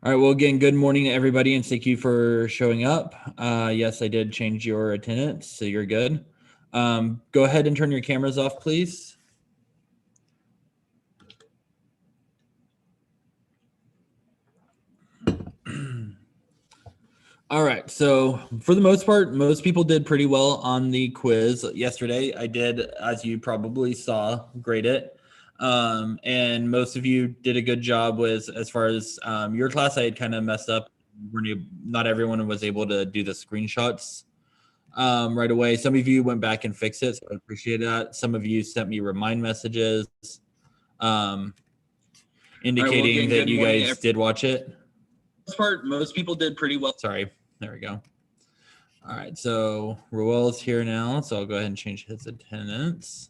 All right. Well, again, good morning to everybody, and thank you for showing up. Yes, I did change your attendance, so you're good. Go ahead and turn your cameras off, please. All right. So, for the most part, most people did pretty well on the quiz yesterday. I did, as you probably saw, grade it. And most of you did a good job with, as far as your class, I had kind of messed up. Not everyone was able to do the screenshots right away. Some of you went back and fixed it, so I appreciate that. Some of you sent me remind messages um, indicating that you guys did watch it. Most people did pretty well. Sorry, there we go. All right, so Ruel is here now, so I'll go ahead and change his attendance.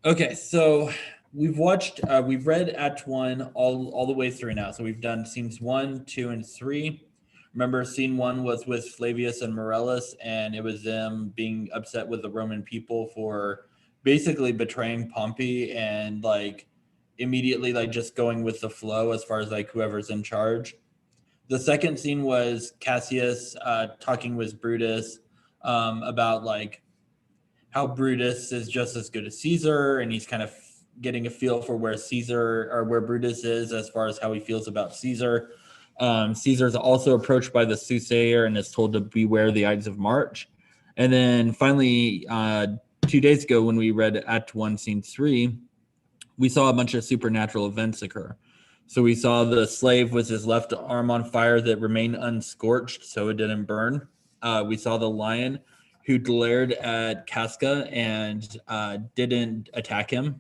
Okay, so we've read Act 1 all the way through now. So we've done scenes 1, 2, and 3. Remember, scene 1 was with Flavius and Morellus, and it was them being upset with the Roman people for basically betraying Pompey and immediately just going with the flow as far as whoever's in charge. The second scene was Cassius talking with Brutus about how Brutus is just as good as Caesar, and he's kind of getting a feel for where Caesar or where Brutus is as far as how he feels about Caesar. Caesar's also approached by the soothsayer and is told to beware the Ides of March. And then finally, 2 days ago, when we read Act 1, Scene 3, we saw a bunch of supernatural events occur. So we saw the slave with his left arm on fire that remained unscorched, so it didn't burn. We saw the lion who glared at Casca and didn't attack him.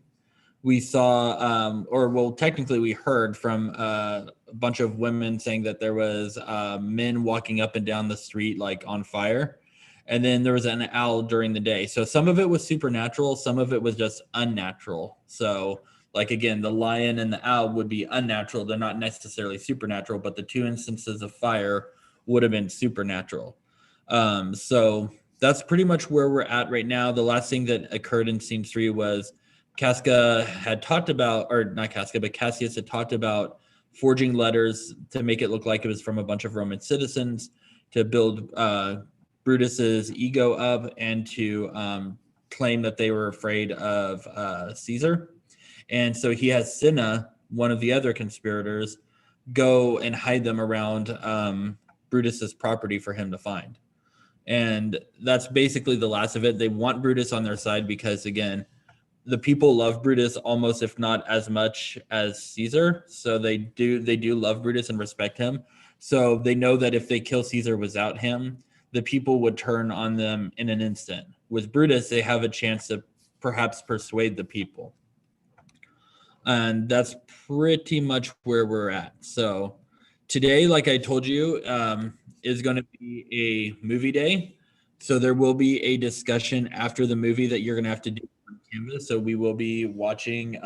We saw, technically we heard from a bunch of women saying that there was men walking up and down the street on fire. And then there was an owl during the day. So some of it was supernatural, some of it was just unnatural. So again, the lion and the owl would be unnatural. They're not necessarily supernatural, but the two instances of fire would have been supernatural. So that's pretty much where we're at right now. The last thing that occurred in scene 3 was Casca had talked about, or not Casca, but Cassius had talked about forging letters to make it look like it was from a bunch of Roman citizens to build Brutus's ego up and to claim that they were afraid of Caesar. And so he has Cinna, one of the other conspirators, go and hide them around Brutus's property for him to find. And that's basically the last of it. They want Brutus on their side because, again, the people love Brutus almost, if not as much as Caesar. So they do love Brutus and respect him. So they know that if they kill Caesar without him, the people would turn on them in an instant. With Brutus, they have a chance to perhaps persuade the people. And that's pretty much where we're at. So today, like I told you, is going to be a movie day. So there will be a discussion after the movie that you're going to have to do on Canvas. So we will be watching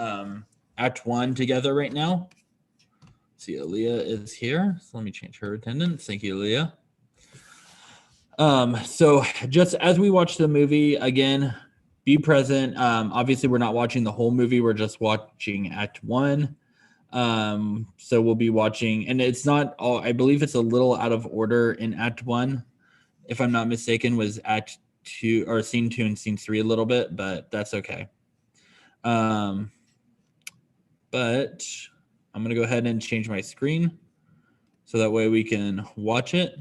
Act 1 together right now. See, Aaliyah is here. So let me change her attendance. Thank you, Aaliyah. So just as we watch the movie, again, be present. Obviously, we're not watching the whole movie. We're just watching Act 1. So we'll be watching, and it's not all, I believe it's a little out of order in Act 1, if I'm not mistaken, was Act 2 or Scene 2 and Scene 3 a little bit, but that's okay. But I'm going to go ahead and change my screen so that way we can watch it.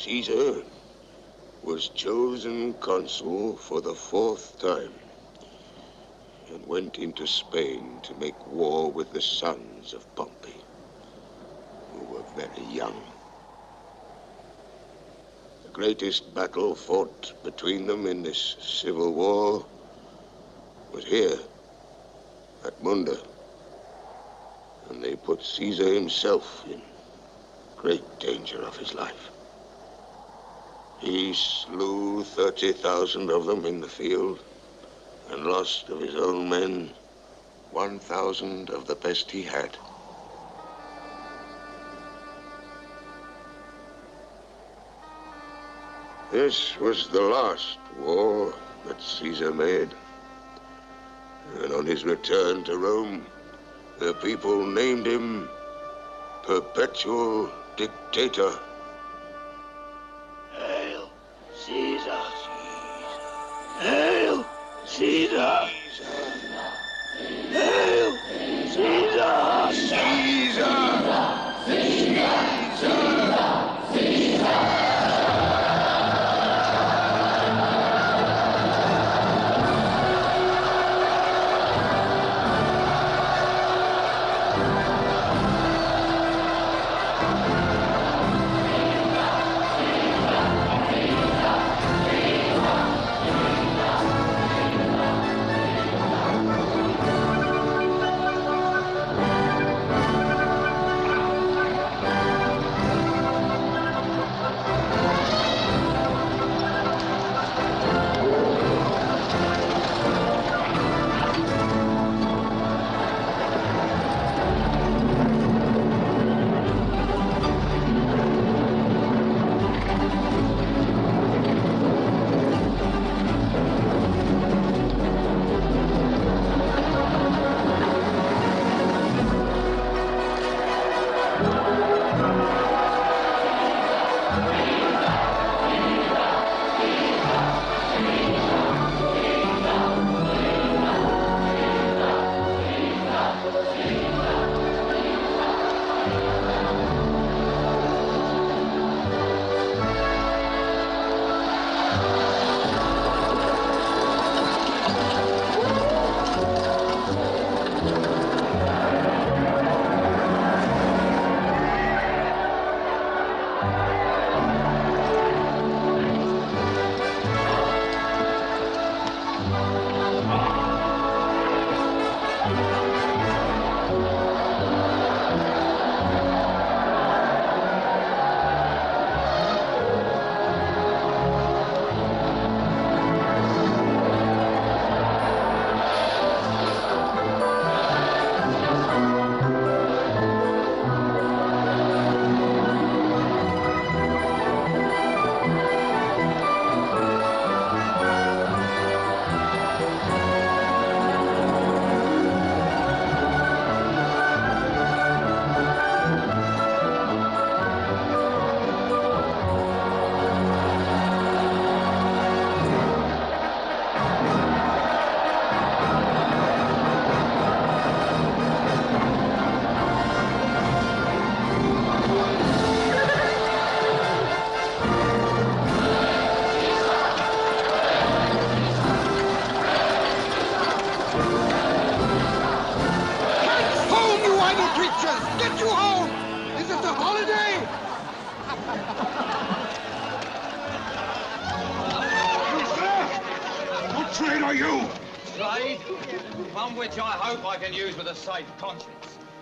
Caesar was chosen consul for the 4th time and went into Spain to make war with the sons of Pompey, who were very young. The greatest battle fought between them in this civil war was here, at Munda. And they put Caesar himself in great danger of his life. He slew 30,000 of them in the field and lost of his own men 1,000 of the best he had. This was the last war that Caesar made. And on his return to Rome, the people named him Perpetual Dictator. Hail Caesar! Hail Caesar! Hail Caesar! Caesar! Caesar!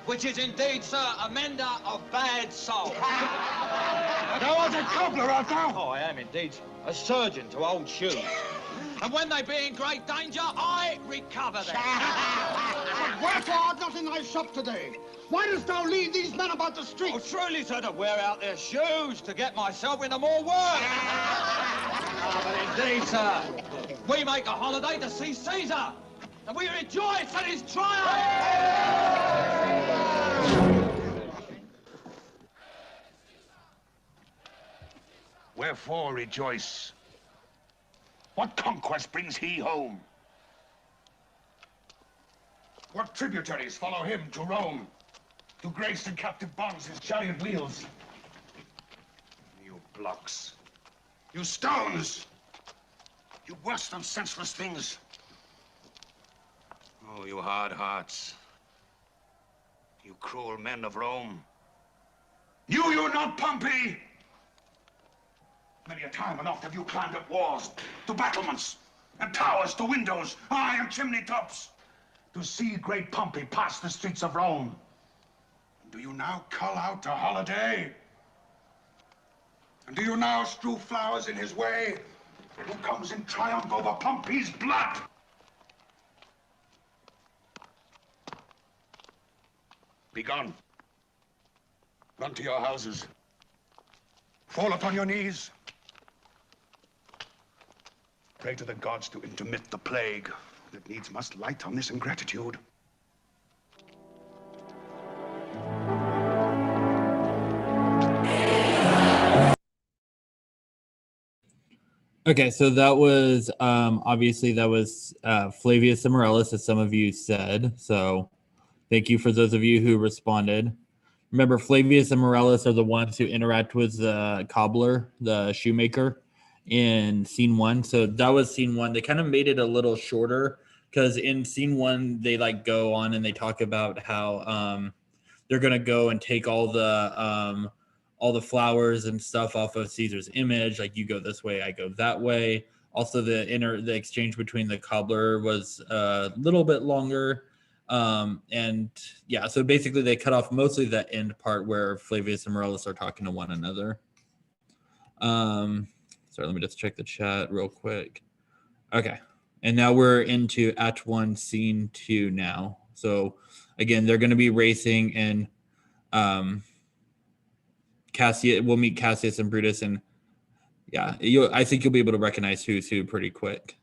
Which is indeed, sir, a mender of bad soul. Thou art a cobbler, art thou? Oh, I am indeed, sir. A surgeon to old shoes. And when they be in great danger, I recover them. But wherefore art not in thy shop today? Why dost thou lead these men about the streets? Oh, truly, sir, to wear out their shoes, to get myself into more work. But indeed, sir, we make a holiday to see Caesar, and we rejoice at his triumph. Wherefore rejoice? What conquest brings he home? What tributaries follow him to Rome, to grace in captive bonds his chariot wheels? You blocks. You stones! You worse than senseless things. Oh, you hard hearts. You cruel men of Rome. Knew you not, Pompey? Many a time and oft have you climbed up walls, to battlements, and towers to windows, aye, and chimney tops, to see great Pompey pass the streets of Rome. And do you now call out to holiday? And do you now strew flowers in his way, who comes in triumph over Pompey's blood? Be gone. Run to your houses. Fall upon your knees. Pray to the gods to intermit the plague that needs must light on this ingratitude. Okay, so that was obviously that was Flavius Amarellus, as some of you said. So thank you for those of you who responded. Remember, Flavius and Morellus are the ones who interact with the cobbler, the shoemaker, in scene 1. So that was scene 1. They kind of made it a little shorter because in scene 1 they like go on and they talk about how they're gonna go and take all the flowers and stuff off of Caesar's image. Like, you go this way, I go that way. Also, the exchange between the cobbler was a little bit longer. And yeah, so basically they cut off mostly the end part where Flavius and Morellus are talking to one another. Sorry, let me just check the chat real quick. Okay, and now we're into Act 1, Scene 2 now. So again, they're going to be racing, and we'll meet Cassius and Brutus, and yeah, I think you'll be able to recognize who's who pretty quick.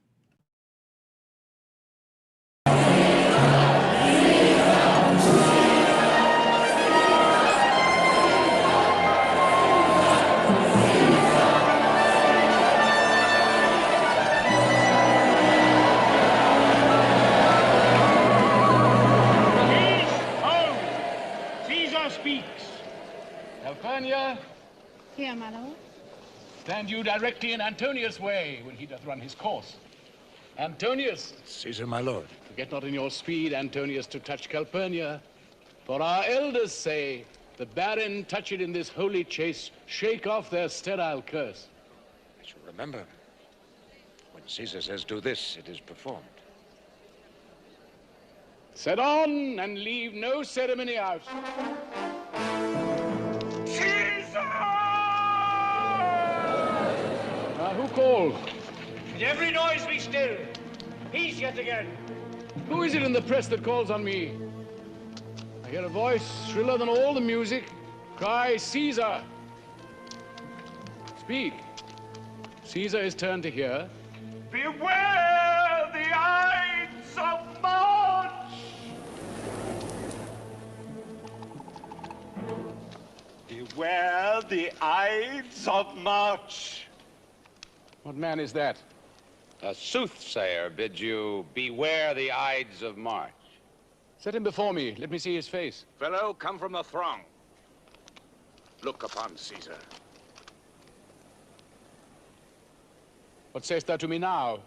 Calpurnia, here, my lord. stand you directly in Antonius' way when he doth run his course. Antonius, Caesar, my lord. forget not in your speed, Antonius, to touch Calpurnia. For our elders say, the barren touch it in this holy chase, shake off their sterile curse. I shall remember. When Caesar says do this, it is performed. Set on and leave no ceremony out. Who called? Let every noise be still. Peace yet again. Who is it in the press that calls on me? I hear a voice shriller than all the music. Cry, Caesar. Speak. Caesar is turned to hear. Beware the Ides of March! Beware the Ides of March! What man is that? A soothsayer bids you beware the Ides of March. Set him before me. Let me see his face. Fellow, come from the throng. Look upon Caesar. What sayest thou to me now?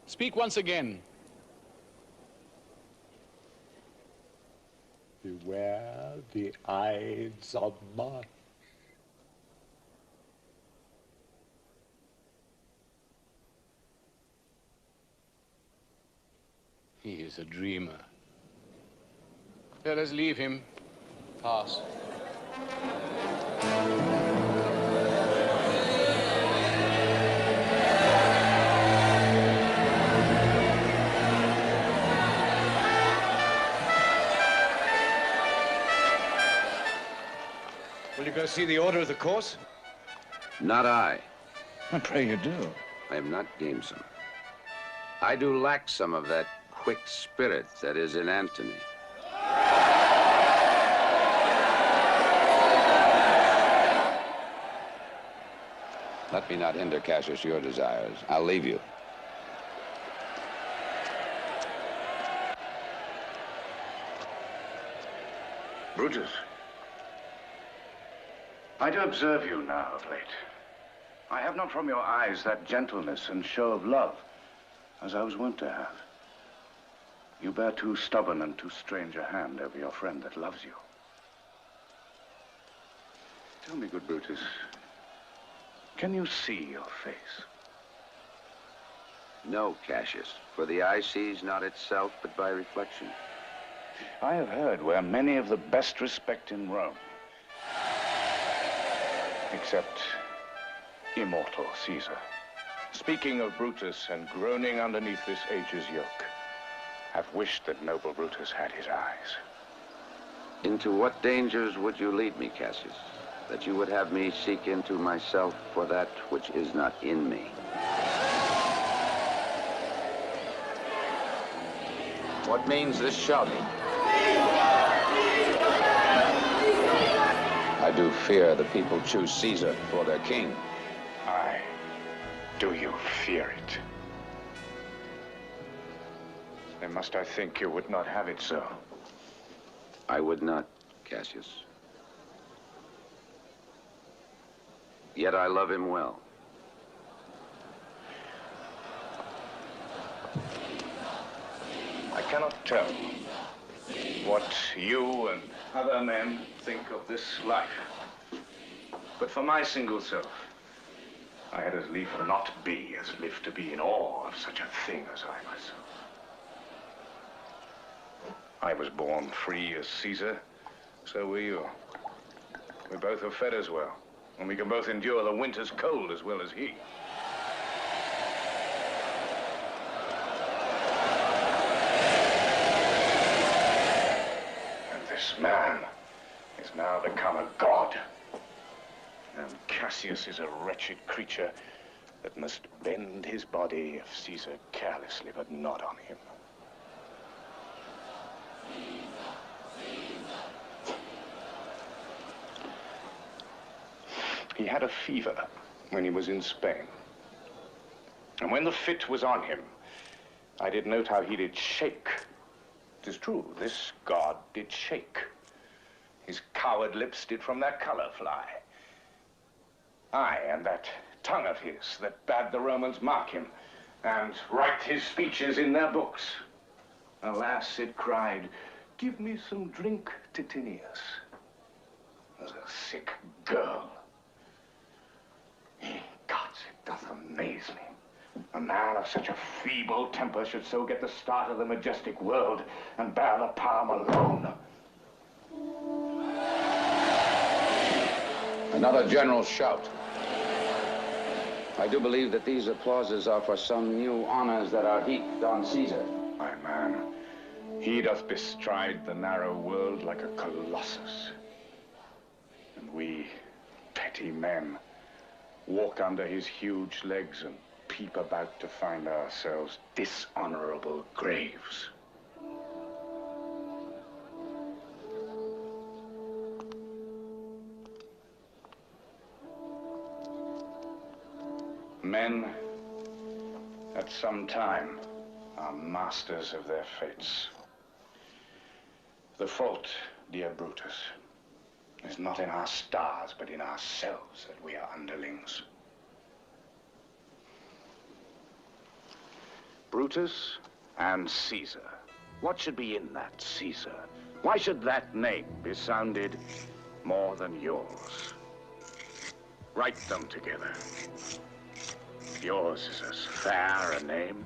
Speak once again. Beware the Ides of March. He is a dreamer. Let us leave him. Pass. Will you go see the order of the course? Not I. I pray you do. I am not gamesome. I do lack some of that quick spirit that is in Antony. Let me not hinder, Cassius, your desires. I'll leave you. Brutus, I do observe you now of late. I have not from your eyes that gentleness and show of love, as I was wont to have. You bear too stubborn and too strange a hand over your friend that loves you. Tell me, good Brutus, can you see your face? No, Cassius, for the eye sees not itself, but by reflection. I have heard where many of the best respect in Rome, except immortal Caesar, speaking of Brutus and groaning underneath this age's yoke, have wished that noble Brutus had his eyes. Into what dangers would you lead me, Cassius, that you would have me seek into myself for that which is not in me? What means this shouting? I do fear the people choose Caesar for their king. Aye. Do you fear it? Then must I think you would not have it so? I would not, Cassius. Yet I love him well. I cannot tell what you and other men think of this life. But for my single self, I had as lief not be as live to be in awe of such a thing as I myself. I was born free as Caesar, so were you. We both are fed as well, and we can both endure the winter's cold as well as he. And this man is now become a god. And Cassius is a wretched creature that must bend his body if Caesar carelessly but not on him. He had a fever when he was in Spain. And when the fit was on him, I did note how he did shake. 'Tis true, this god did shake. His coward lips did from their color fly. Aye, and that tongue of his that bade the Romans mark him and write his speeches in their books. Alas, it cried, "Give me some drink, Titinius," as a sick girl. Gods, it doth amaze me. A man of such a feeble temper should so get the start of the majestic world and bear the palm alone. Another general shout. I do believe that these applauses are for some new honors that are heaped on Caesar. My man, he doth bestride the narrow world like a colossus. And we, petty men, walk under his huge legs and peep about to find ourselves dishonorable graves. Men, at some time, are masters of their fates. The fault, dear Brutus, is not in our stars, but in ourselves that we are underlings. Brutus and Caesar. What should be in that Caesar? Why should that name be sounded more than yours? Write them together. Yours is as fair a name.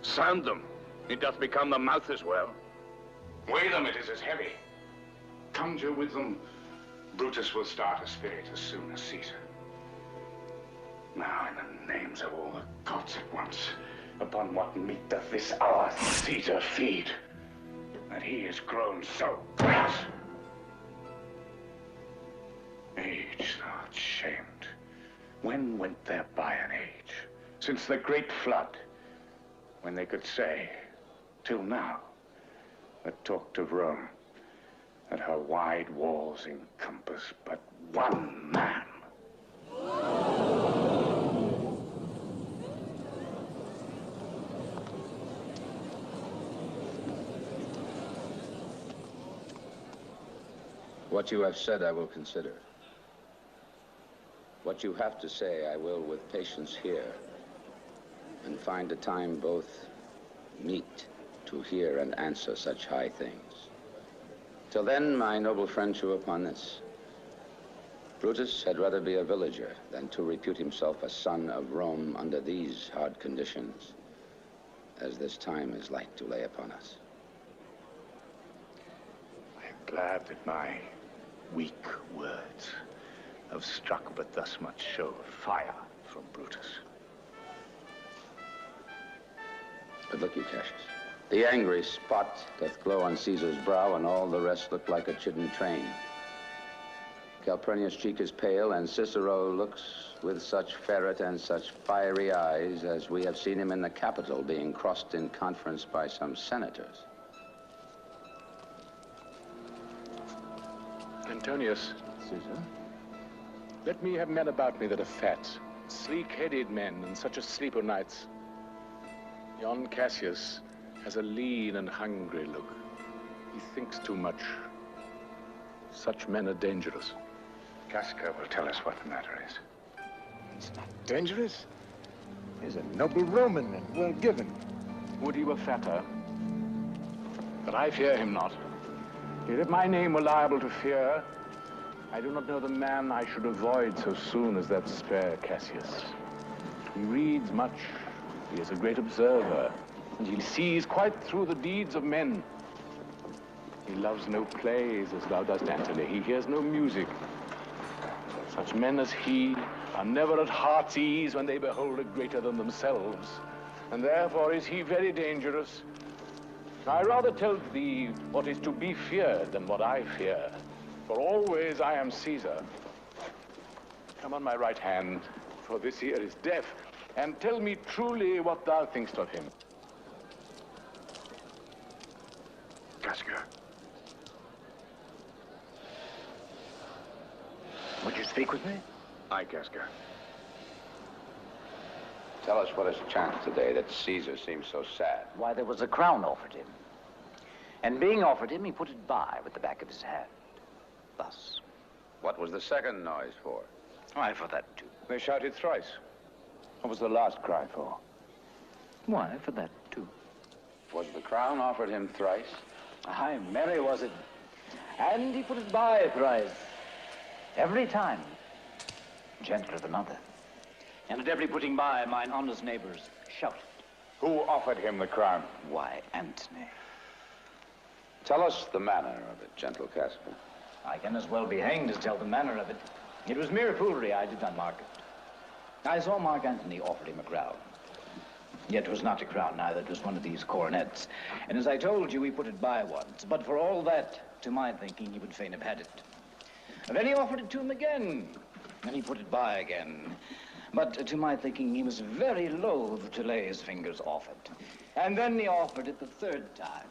Sound them. It doth become the mouth as well. Weigh them, it is as heavy. Conjure with them. Brutus will start a spirit as soon as Caesar. Now, in the names of all the gods at once, upon what meat doth this our Caesar feed, that he is grown so great? Age, thou art shamed. When went there by an age? Since the great flood, when they could say, till now, that talked of Rome, that her wide walls encompass but one man. What you have said I will consider. What you have to say, I will with patience hear, and find a time both meet to hear and answer such high things. Till then, my noble friend, chew upon this. Brutus had rather be a villager than to repute himself a son of Rome under these hard conditions, as this time is like to lay upon us. I am glad that my weak words have struck but thus much show of fire from Brutus. But look you, Cassius, the angry spot doth glow on Caesar's brow, and all the rest look like a chidden train. Calpurnia's cheek is pale, and Cicero looks with such ferret and such fiery eyes as we have seen him in the Capitol being crossed in conference by some senators. Antonius. Caesar? Let me have men about me that are fat, sleek-headed men, and such as sleep o' nights. Yon Cassius has a lean and hungry look. He thinks too much. Such men are dangerous. Casca will tell us what the matter is. It's not dangerous. He's a noble Roman and well given. Would he were fatter. But I fear him not. Yet if my name were liable to fear, I do not know the man I should avoid so soon as that spare Cassius. He reads much. He is a great observer, and he sees quite through the deeds of men. He loves no plays as thou dost, Antony. He hears no music. Such men as he are never at heart's ease when they behold a greater than themselves, and therefore is he very dangerous. I rather tell thee what is to be feared than what I fear, for always I am Caesar. Come on my right hand, for this ear is deaf, and tell me truly what thou thinkst of him. Casca. Would you speak with me? Aye, Casca. Tell us what has chanced today that Caesar seems so sad. Why, there was a crown offered him. And being offered him, he put it by with the back of his hand. Thus. What was the second noise for? Why, for that too. They shouted thrice. What was the last cry for? Why, for that too. Was the crown offered him thrice? Aye, merry was it. And he put it by thrice. Every time, gentler than other. And at every putting by, mine honest neighbors shouted. Who offered him the crown? Why, Antony. Tell us the manner of it, gentle Casca. I can as well be hanged as tell the manner of it. It was mere foolery, I did not mark it. I saw Mark Antony offered him a crown. Yet 'twas not a crown neither, 'twas one of these coronets. And as I told you, he put it by once. But for all that, to my thinking, he would fain have had it. And then he offered it to him again, and he put it by again. But to my thinking, he was very loath to lay his fingers off it. And then he offered it the third time.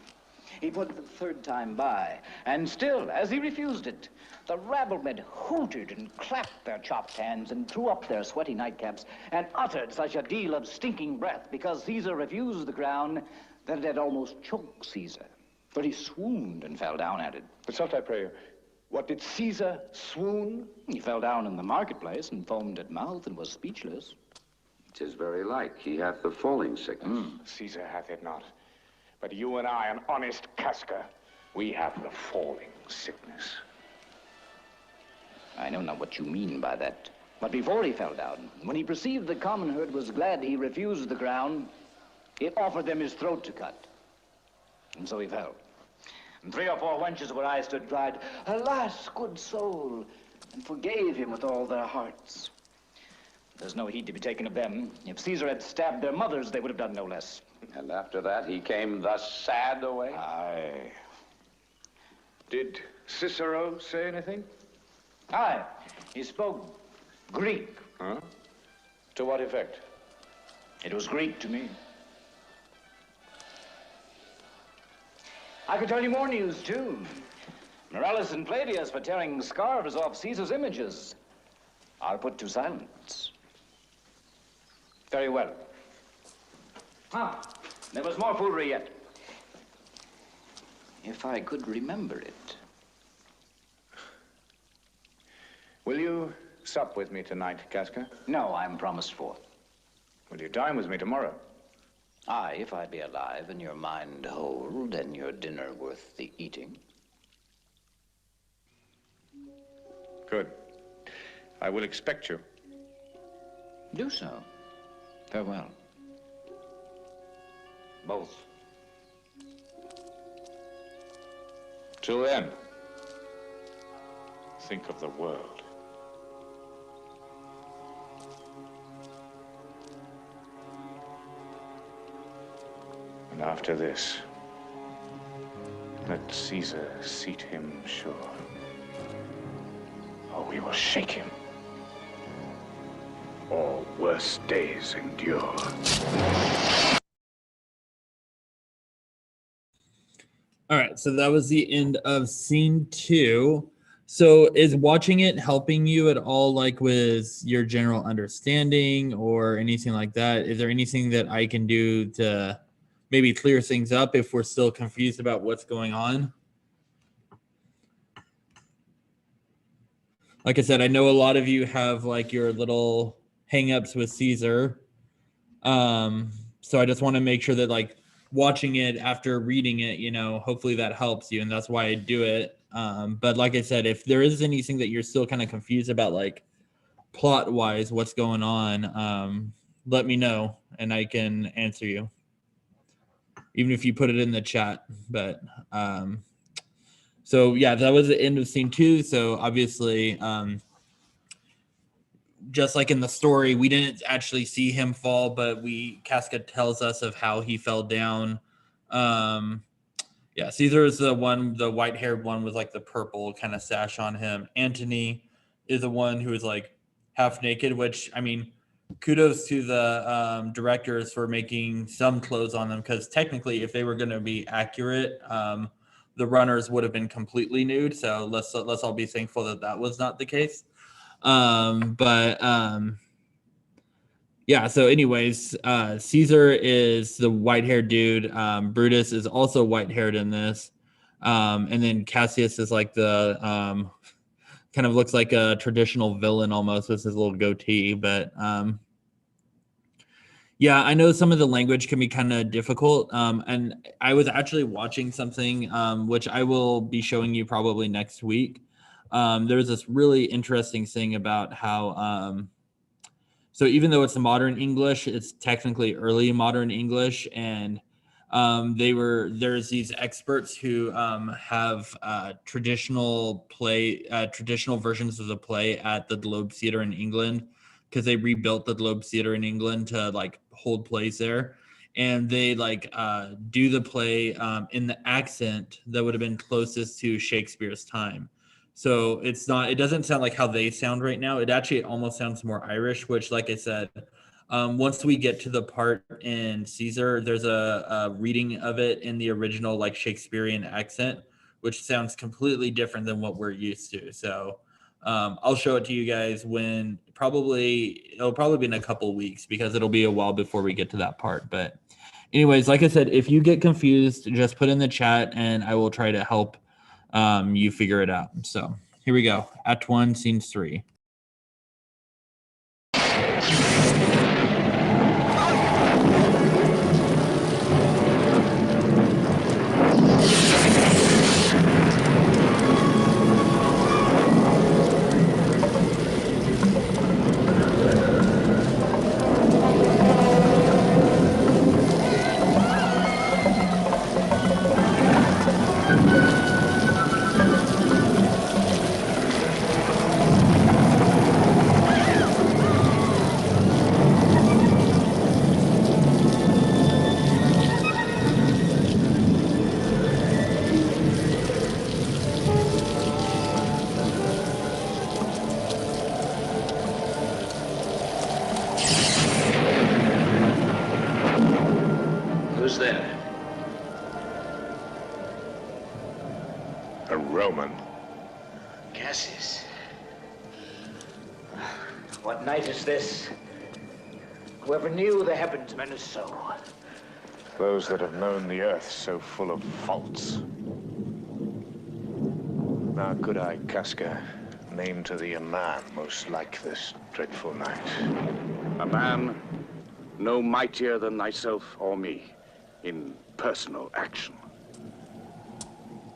He put it the third time by, and still, as he refused it, the rabblemen hooted and clapped their chopped hands and threw up their sweaty nightcaps and uttered such a deal of stinking breath because Caesar refused the crown that it had almost choked Caesar. For he swooned and fell down at it. Consult, I pray you. What, did Caesar swoon? He fell down in the marketplace and foamed at mouth and was speechless. 'Tis very like. He hath the falling sickness. Caesar hath it not. But you and I, an honest Casca, we have the falling sickness. I know not what you mean by that. But before he fell down, when he perceived the common herd was glad he refused the crown, he offered them his throat to cut. And so he fell. And 3 or 4 wenches where I stood cried, "Alas, good soul," and forgave him with all their hearts. There's no heed to be taken of them. If Caesar had stabbed their mothers, they would have done no less. And after that, he came thus sad away? Aye. Did Cicero say anything? Aye, he spoke Greek. Huh? To what effect? It was Greek to me. I could tell you more news, too. Morellus and Palladius, for tearing scarves off Caesar's images, are put to silence. Very well. Ah, there was more foolery yet. If I could remember it. Will you sup with me tonight, Casca? No, I'm promised forth. Will you dine with me tomorrow? Aye, if I be alive and your mind hold and your dinner worth the eating. Good. I will expect you. Do so. Farewell. Both. Till then, think of the world. And after this, let Caesar seat him sure, or we will shake him. Or worse days endure. All right, so that was the end of scene 2. So is watching it helping you at all, like with your general understanding or anything like that? Is there anything that I can do to maybe clear things up if we're still confused about what's going on? Like I said, I know a lot of you have like your little hangups with Caesar. So I just want to make sure that like watching it after reading it, you know, hopefully that helps you. And that's why I do it. But like I said, if there is anything that you're still kind of confused about, like plot wise, what's going on, let me know and I can answer you. Even if you put it in the chat. But so yeah, that was the end of scene 2. So obviously, just like in the story, we didn't actually see him fall, but Casca tells us of how he fell down. Yeah, Caesar is the white-haired one with like the purple kind of sash on him. Antony is the one who is like half naked, which, I mean, kudos to the directors for making some clothes on them, because technically if they were going to be accurate, the runners would have been completely nude. So let's all be thankful that was not the case. Yeah, so anyways, Caesar is the white-haired dude. Brutus is also white-haired in this. And then Cassius is like the kind of looks like a traditional villain almost with his little goatee. But yeah, I know some of the language can be kind of difficult. And I was actually watching something which I will be showing you probably next week. There's this really interesting thing about how so even though it's modern English, it's technically early modern English, and there's these experts who have traditional versions of the play at the Globe Theatre in England, because they rebuilt the Globe Theatre in England to like hold plays there, and they like do the play in the accent that would have been closest to Shakespeare's time. So it doesn't sound like how they sound right now. It actually almost sounds more Irish, which, like I said, once we get to the part in Caesar, there's a reading of it in the original like Shakespearean accent, which sounds completely different than what we're used to. So I'll show it to you guys it'll probably be in a couple weeks, because it'll be a while before we get to that part. But anyways, like I said, if you get confused, just put in the chat and I will try to help you figure it out. So here we go. Act 1, Scene 3. Who's there? A Roman. Cassius. What night is this? Whoever knew the heavens meant so. Those that have known the earth so full of faults. Now, good eye, Casca, Name to thee a man most like this dreadful night. A man no mightier than thyself or me in personal action.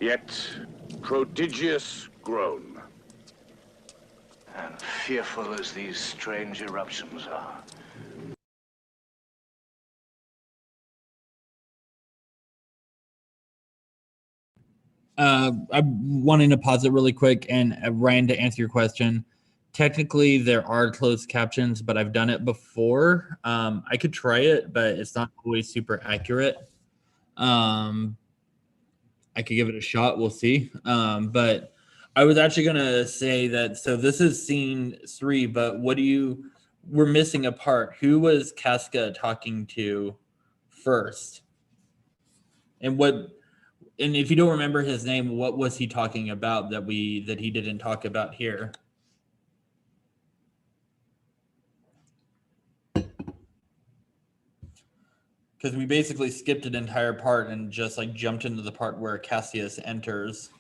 Yet prodigious grown. And fearful as these strange eruptions are. I'm wanting to pause it really quick, and Ryan, to answer your question, technically there are closed captions, but I've done it before. I could try it, but it's not always super accurate. I could give it a shot. We'll see. But I was actually going to say that, so this is scene 3, but we're missing a part. Who was Casca talking to first? And if you don't remember his name, what was he talking about that he didn't talk about here? Because we basically skipped an entire part and just like jumped into the part where Cassius enters.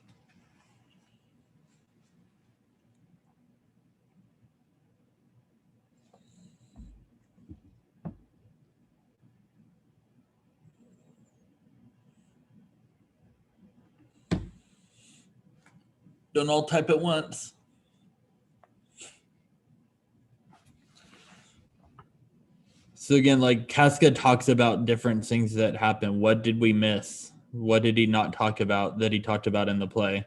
Don't all type at once. So again, like Casca talks about different things that happen. What did we miss? What did he not talk about that he talked about in the play?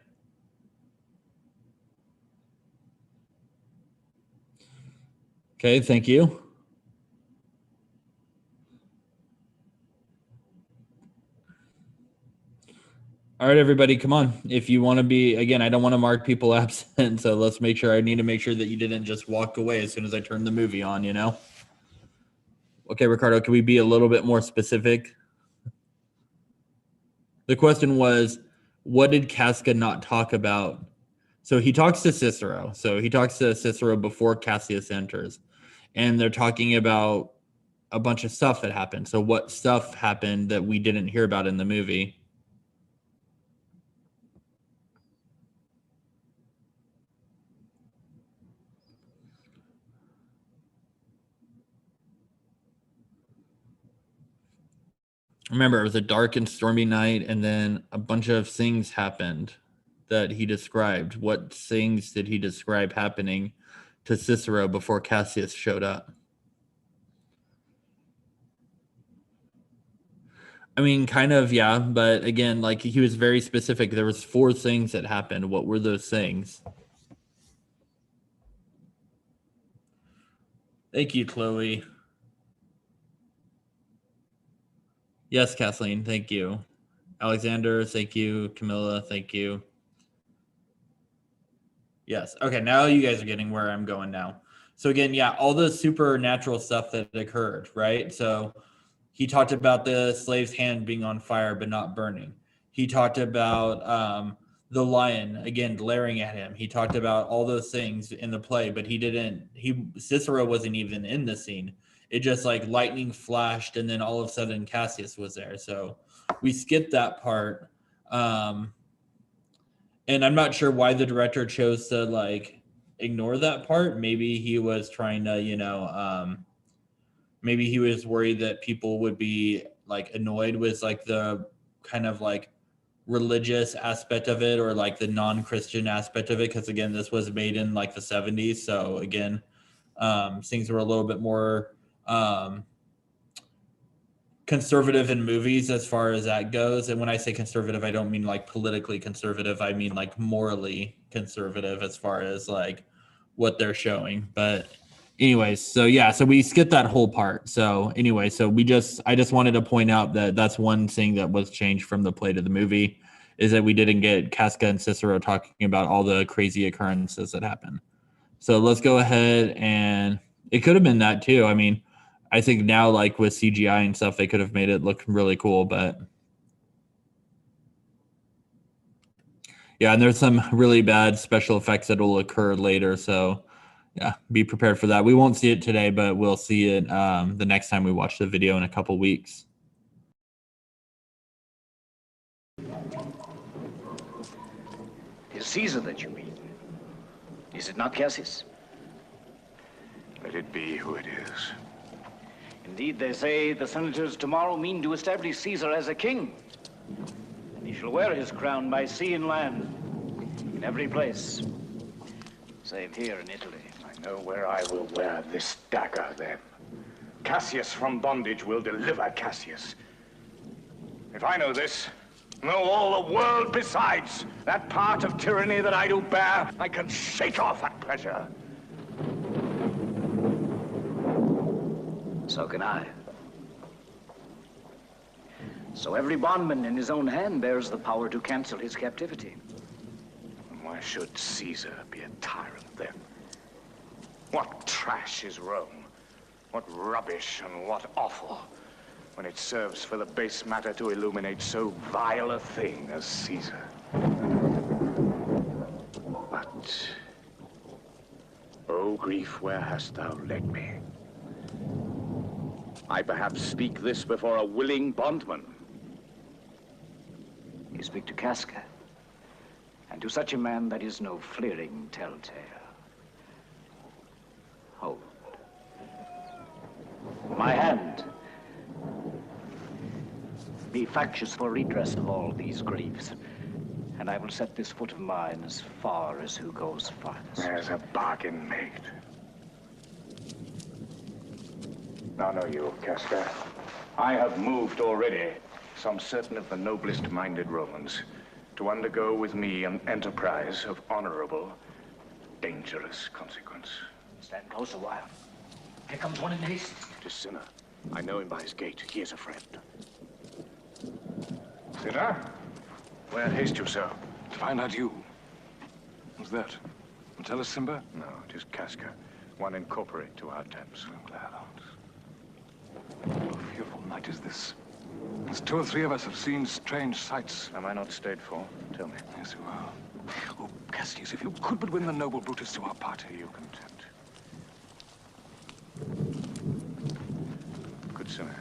Okay, thank you. All right, everybody, come on. If you want to be, again, I don't want to mark people absent, so let's make sure, I need to make sure that you didn't just walk away as soon as I turned the movie on, you know? Okay, Ricardo, can we be a little bit more specific? The question was, what did Casca not talk about? So he talks to Cicero. So he talks to Cicero before Cassius enters. And they're talking about a bunch of stuff that happened. So what stuff happened that we didn't hear about in the movie? Remember, it was a dark and stormy night, and then a bunch of things happened that he described. What things did he describe happening to Cicero before Cassius showed up? I mean, kind of, yeah, but again, like he was very specific. There was 4 things that happened. What were those things? Thank you, Chloe. Yes, Kathleen, thank you. Alexander, thank you. Camilla, thank you. Yes. Okay, now you guys are getting where I'm going now. So again, yeah, all the supernatural stuff that occurred, right? So he talked about the slave's hand being on fire but not burning. He talked about the lion, again, glaring at him. He talked about all those things in the play, but Cicero wasn't even in the scene. It just like lightning flashed, and then all of a sudden Cassius was there. So we skipped that part. And I'm not sure why the director chose to like ignore that part. Maybe he was trying to, maybe he was worried that people would be like annoyed with like the kind of like religious aspect of it, or like the non-Christian aspect of it. Because again, this was made in like the 70s. So again, things were a little bit more conservative in movies as far as that goes. And when I say conservative, I don't mean like politically conservative. I mean like morally conservative as far as like what they're showing. But anyways, so yeah, so we skipped that whole part. So anyway, I just wanted to point out that that's one thing that was changed from the play to the movie, is that we didn't get Casca and Cicero talking about all the crazy occurrences that happened. So let's go ahead, and it could have been that too. I mean, I think now, like with CGI and stuff, they could have made it look really cool, but yeah, and there's some really bad special effects that will occur later. So yeah, be prepared for that. We won't see it today, but we'll see it the next time we watch the video in a couple weeks. It's Caesar that you mean. Is it not, Cassius? Let it be who it is. Indeed, they say the senators tomorrow mean to establish Caesar as a king. And he shall wear his crown by sea and land, in every place, save here in Italy. I know where I will wear this dagger, then. Cassius from bondage will deliver Cassius. If I know this, know all the world besides, that part of tyranny that I do bear, I can shake off at pleasure. So can I. So every bondman in his own hand bears the power to cancel his captivity. And why should Caesar be a tyrant, then? What trash is Rome? What rubbish and what offal, when it serves for the base matter to illuminate so vile a thing as Caesar. But, O grief, where hast thou led me? I perhaps speak this before a willing bondman. You speak to Casca, and to such a man that is no fleering telltale. Hold. My hand. Be factious for redress of all these griefs, and I will set this foot of mine as far as who goes farthest. There's a bargain made. Now know you, Casca, I have moved already some certain of the noblest-minded Romans to undergo with me an enterprise of honorable, dangerous consequence. Stand close a while. Here comes one in haste. It is Cinna. I know him by his gait. He is a friend. Cinna? Where haste you, sir? To find out you. Who's that? Metellus Simba? No, it is Casca. One incorporate to our tents. I'm glad, Hans. What a fearful night is this. As 2 or 3 of us have seen strange sights. Am I not stayed for? Tell me. Yes, you are. Oh, Cassius, if you could but win the noble Brutus to our party. Are you content? Good Cinna.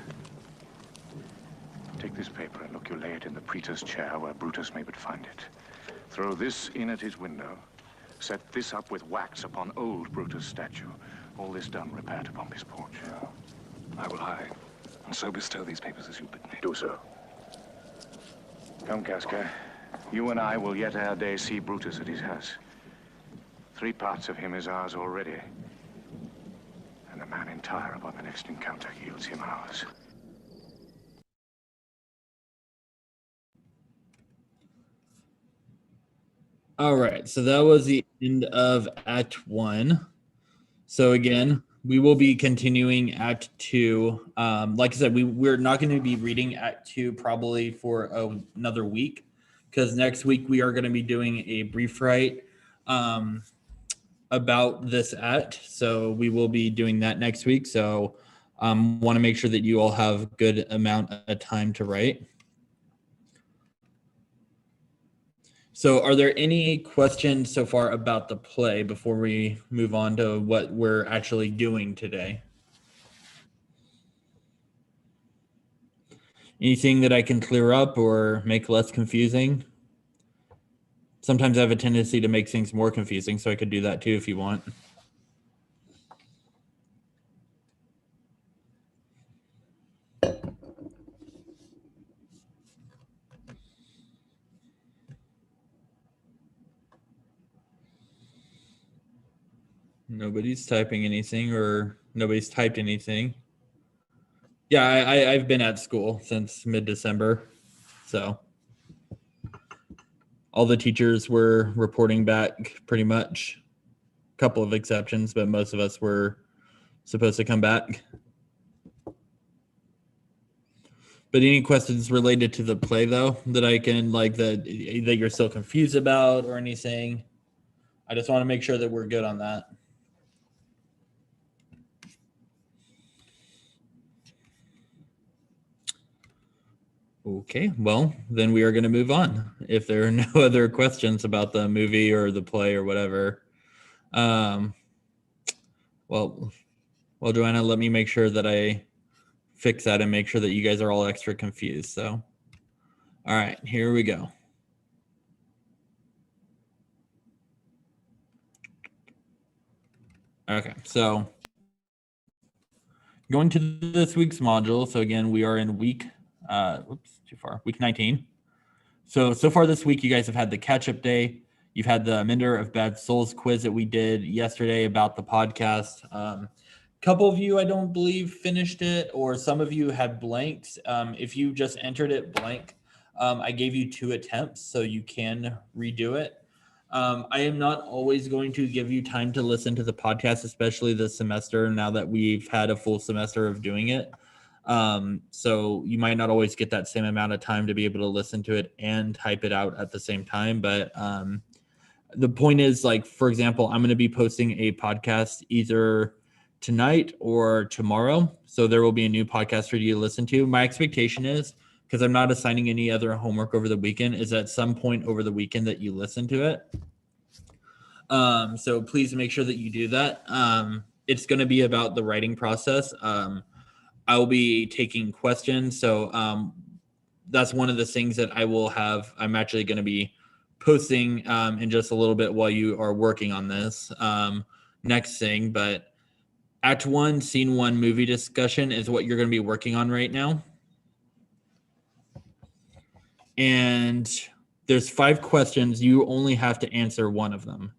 Take this paper and look you lay it in the praetor's chair where Brutus may but find it. Throw this in at his window. Set this up with wax upon old Brutus' statue. All this done, repair to Pompey's porch. Yeah. I will hide, and so bestow these papers as you bid me. Do so. Come, Casca. You and I will yet ere day see Brutus at his house. 3 parts of him is ours already. And the man in Tyre upon the next encounter yields him ours. All right, so that was the end of Act 1. So again, we will be continuing Act 2. Like I said, we're not going to be reading Act 2 probably for another week, because next week we are going to be doing a brief write about this act. So we will be doing that next week. So want to make sure that you all have a good amount of time to write. So are there any questions so far about the play before we move on to what we're actually doing today? Anything that I can clear up or make less confusing? Sometimes I have a tendency to make things more confusing, so I could do that too if you want. Nobody's typing anything, or nobody's typed anything. Yeah, I've been at school since mid-December, so all the teachers were reporting back pretty much. A couple of exceptions, but most of us were supposed to come back. But any questions related to the play, though, that I can, like, that you're still confused about or anything? I just want to make sure that we're good on that. Okay, well, then we are going to move on. If there are no other questions about the movie or the play or whatever. Well, Joanna, let me make sure that I fix that and make sure that you guys are all extra confused. So, all right, here we go. Okay, so going to this week's module. So again, we are in week, week 19. So far this week, you guys have had the catch-up day. You've had the Mender of Bad Souls quiz that we did yesterday about the podcast. Couple of you, I don't believe, finished it, or some of you had blanks. If you just entered it blank, I gave you 2 attempts, so you can redo it. I am not always going to give you time to listen to the podcast, especially this semester, now that we've had a full semester of doing it. So you might not always get that same amount of time to be able to listen to it and type it out at the same time. But the point is, like, for example, I'm going to be posting a podcast either tonight or tomorrow. So there will be a new podcast for you to listen to. My expectation is, because I'm not assigning any other homework over the weekend, is at some point over the weekend that you listen to it. So please make sure that you do that. It's going to be about the writing process. I will be taking questions. So that's one of the things that I will have. I'm actually going to be posting in just a little bit while you are working on this next thing. But Act 1, Scene 1 movie discussion is what you're going to be working on right now. And there's 5 questions. You only have to answer one of them.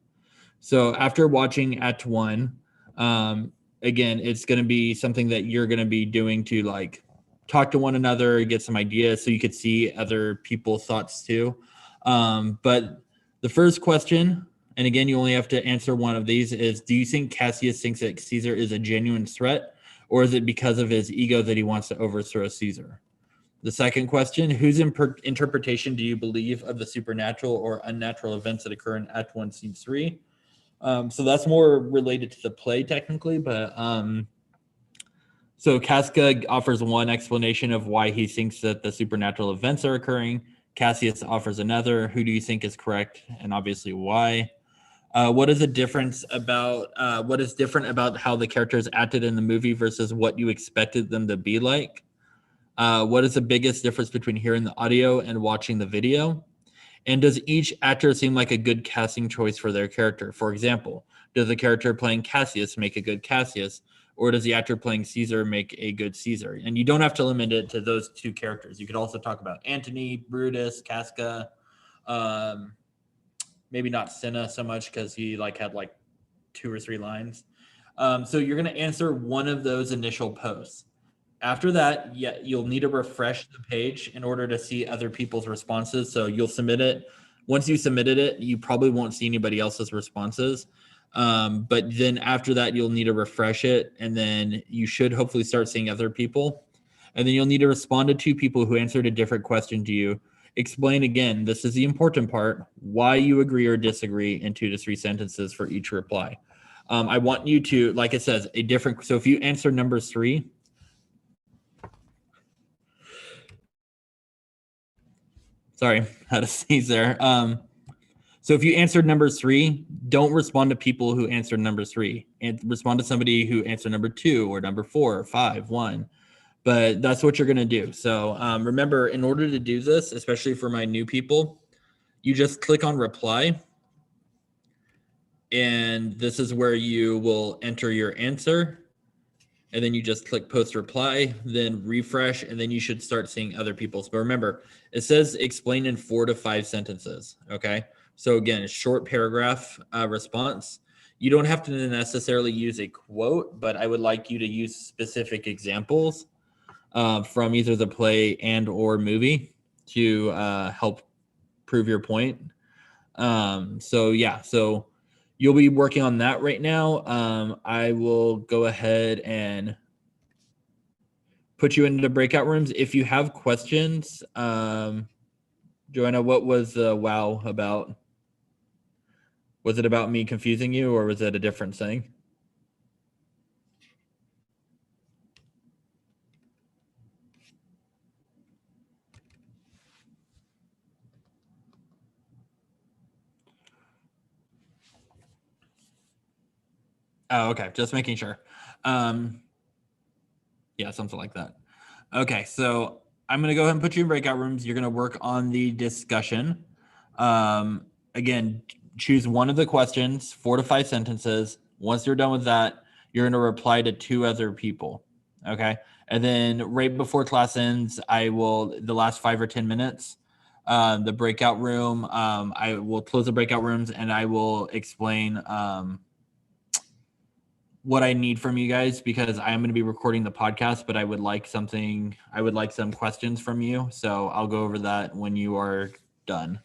So after watching Act 1, again, it's going to be something that you're going to be doing to, like, talk to one another, get some ideas so you could see other people's thoughts too. But the first question, and again, you only have to answer one of these, is, do you think Cassius thinks that Caesar is a genuine threat, or is it because of his ego that he wants to overthrow Caesar? The second question, whose interpretation do you believe of the supernatural or unnatural events that occur in Act 1, Scene 3? So that's more related to the play technically, but so Casca offers one explanation of why he thinks that the supernatural events are occurring. Cassius offers another. Who do you think is correct, and obviously why? What is different about how the characters acted in the movie versus what you expected them to be like? What is the biggest difference between hearing the audio and watching the video? And does each actor seem like a good casting choice for their character? For example, does the character playing Cassius make a good Cassius, or does the actor playing Caesar make a good Caesar? And you don't have to limit it to those 2 characters. You could also talk about Antony, Brutus, Casca, maybe not Cinna so much because he had 2 or 3 lines. So you're going to answer one of those initial posts. After that, you'll need to refresh the page in order to see other people's responses. So you'll submit it. Once you submitted it, you probably won't see anybody else's responses. But then after that, you'll need to refresh it, and then you should hopefully start seeing other people. And then you'll need to respond to 2 people who answered a different question to you. Explain again, this is the important part, why you agree or disagree in 2 to 3 sentences for each reply. I want you to, like it says, so if you answer number 3, sorry, had to sneeze there. So if you answered number 3, don't respond to people who answered number 3, and respond to somebody who answered number 2 or number 4 or 5, 1. But that's what you're going to do. So remember, in order to do this, especially for my new people, you just click on reply. And this is where you will enter your answer. And then you just click post reply, then refresh, and then you should start seeing other people's. But remember, it says explain in 4 to 5 sentences. Okay. So again, a short paragraph response. You don't have to necessarily use a quote, but I would like you to use specific examples from either the play and or movie to help prove your point. So you'll be working on that right now. I will go ahead and put you into breakout rooms. If you have questions, Joanna, what was the wow about? Was it about me confusing you, or was it a different thing? Oh, okay. Just making sure. Yeah, something like that. Okay, so I'm going to go ahead and put you in breakout rooms. You're going to work on the discussion. Again, choose one of the questions, 4 to 5 sentences. Once you're done with that, you're going to reply to 2 other people. Okay. And then right before class ends, the last 5 or 10 minutes, the breakout room, I will close the breakout rooms and I will explain what I need from you guys, because I am going to be recording the podcast, but I would like some questions from you. So I'll go over that when you are done.